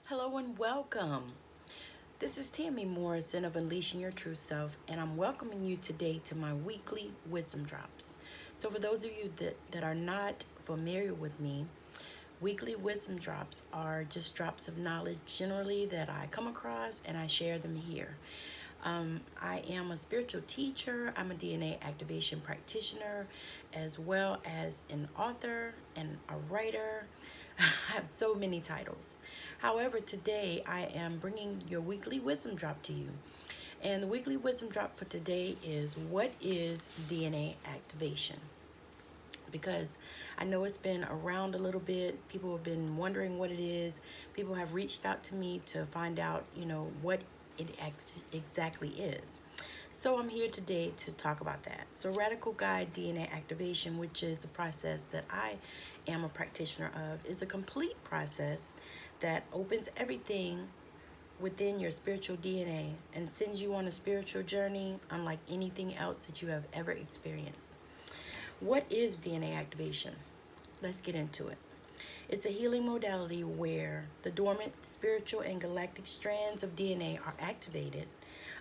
Hello and welcome. This is Tammy Morrison of Unleashing Your True Self, and I'm welcoming you today to my weekly wisdom drops. So, for those of you that are not familiar with me, weekly wisdom drops are just drops of knowledge generally that I come across and I share them here. I am a spiritual teacher, I'm a DNA activation practitioner, as well as an author and a writer. I have so many titles. However, today I am bringing your weekly wisdom drop to you. And the weekly wisdom drop for today is, what is DNA activation? Because I know it's been around a little bit. People have been wondering what it is. People have reached out to me to find out, what it exactly is. So I'm here today to talk about that. So Radical Guide DNA Activation, which is a process that I am a practitioner of, is a complete process that opens everything within your spiritual DNA and sends you on a spiritual journey unlike anything else that you have ever experienced. What is DNA activation? Let's get into it. It's a healing modality where the dormant spiritual and galactic strands of DNA are activated,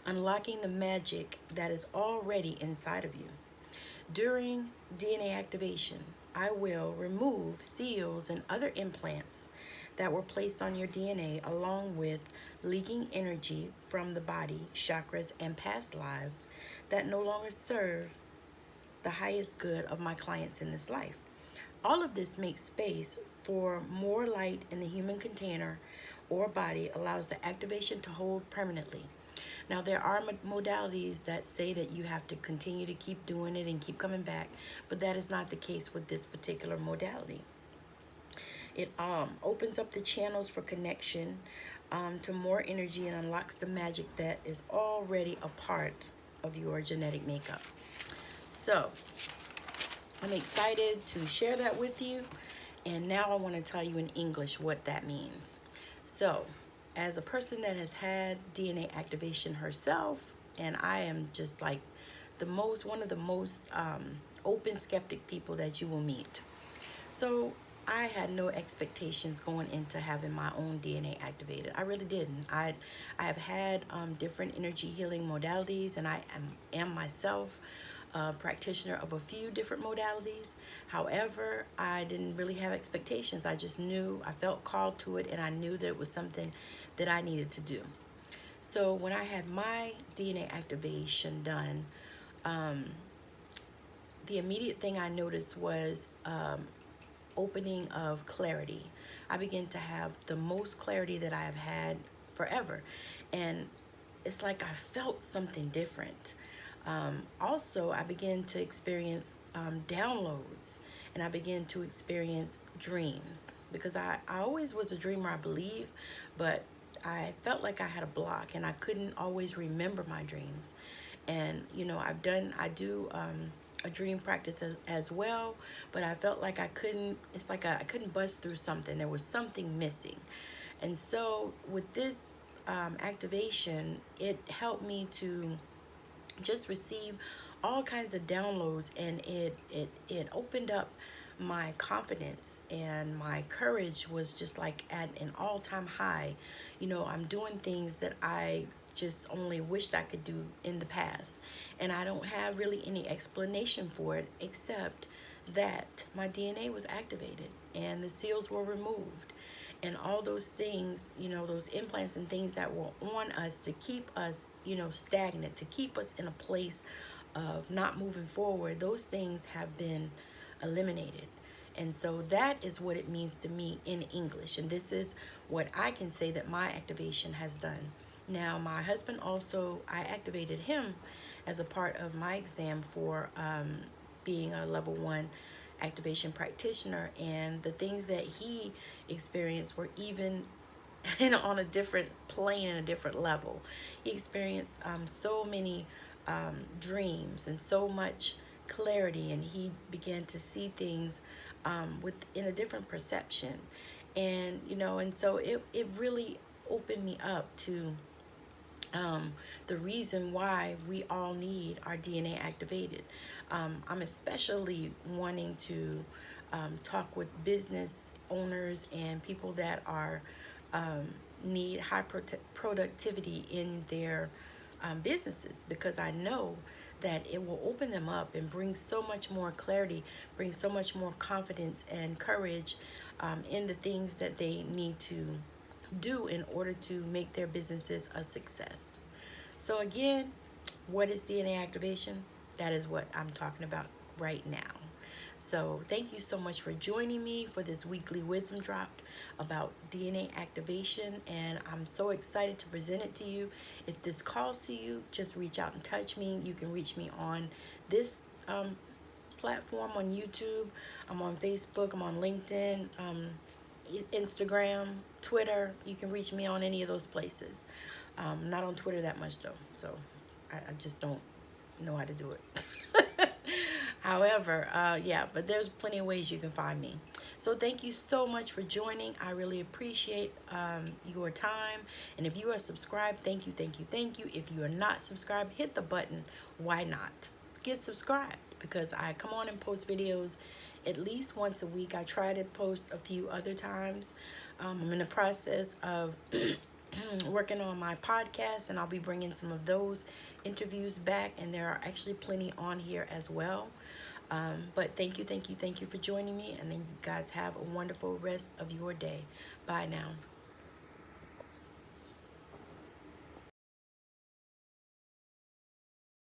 unlocking the magic that is already inside of you. During DNA activation, I will remove seals and other implants that were placed on your DNA, along with leaking energy from the body, chakras, and past lives that no longer serve the highest good of my clients in this life. All of this makes space for more light in the human container or body, allows the activation to hold permanently. Now, there are modalities that say that you have to continue to keep doing it and keep coming back, but that is not the case with this particular modality. It opens up the channels for connection to more energy and unlocks the magic that is already a part of your genetic makeup. So, I'm excited to share that with you. And now I want to tell you in English what that means. So, as a person that has had DNA activation herself, and I am just like one of the most open skeptic people that you will meet. So, I had no expectations going into having my own DNA activated. I really didn't. I have had different energy healing modalities, and I am myself a practitioner of a few different modalities. However, I didn't really have expectations. I just knew, I felt called to it, and I knew that it was something that I needed to do. So when I had my DNA activation done, um, the immediate thing I noticed was opening of clarity. I began to have the most clarity that I have had forever. And it's like I felt something different. Also, I began to experience downloads, and I began to experience dreams, because I always was a dreamer, I believe, but I felt like I had a block and I couldn't always remember my dreams. And I do a dream practice as well, but I felt like it's like I couldn't bust through something. There was something missing. And so with this activation, it helped me to just receive all kinds of downloads, and it opened up my confidence, and my courage was just like at an all-time high. I'm doing things that I just only wished I could do in the past, and I don't have really any explanation for it except that my DNA was activated and the seals were removed, and all those things, those implants and things that were on us to keep us, stagnant, to keep us in a place of not moving forward, those things have been eliminated. And so that is what it means to me in English. And this is what I can say that my activation has done. Now, my husband also, I activated him as a part of my exam for being a level 1 activation practitioner, and the things that he experienced were even on a different plane and a different level. He experienced so many dreams and so much clarity, and he began to see things in a different perception. And so it really opened me up to the reason why we all need our DNA activated. I'm especially wanting to talk with business owners and people that are need high productivity in their businesses, because I know that it will open them up and bring so much more clarity, bring so much more confidence and courage in the things that they need to do in order to make their businesses a success. So again, what is DNA activation? That is what I'm talking about right now. So thank you so much for joining me for this weekly wisdom drop about DNA activation, and I'm so excited to present it to you. If this calls to you, just reach out and touch me. You can reach me on this platform, on YouTube. I'm on Facebook. I'm on LinkedIn, Instagram, Twitter. You can reach me on any of those places. Not on Twitter that much though, so I just don't know how to do it. However, yeah, but there's plenty of ways you can find me. So thank you so much for joining. I really appreciate your time. And if you are subscribed, thank you, thank you, thank you. If you are not subscribed, hit the button. Why not? Get subscribed, because I come on and post videos at least once a week. I try to post a few other times. I'm in the process of working on my podcast, and I'll be bringing some of those interviews back, and there are actually plenty on here as well. But thank you, thank you, thank you for joining me, and then you guys have a wonderful rest of your day. Bye now.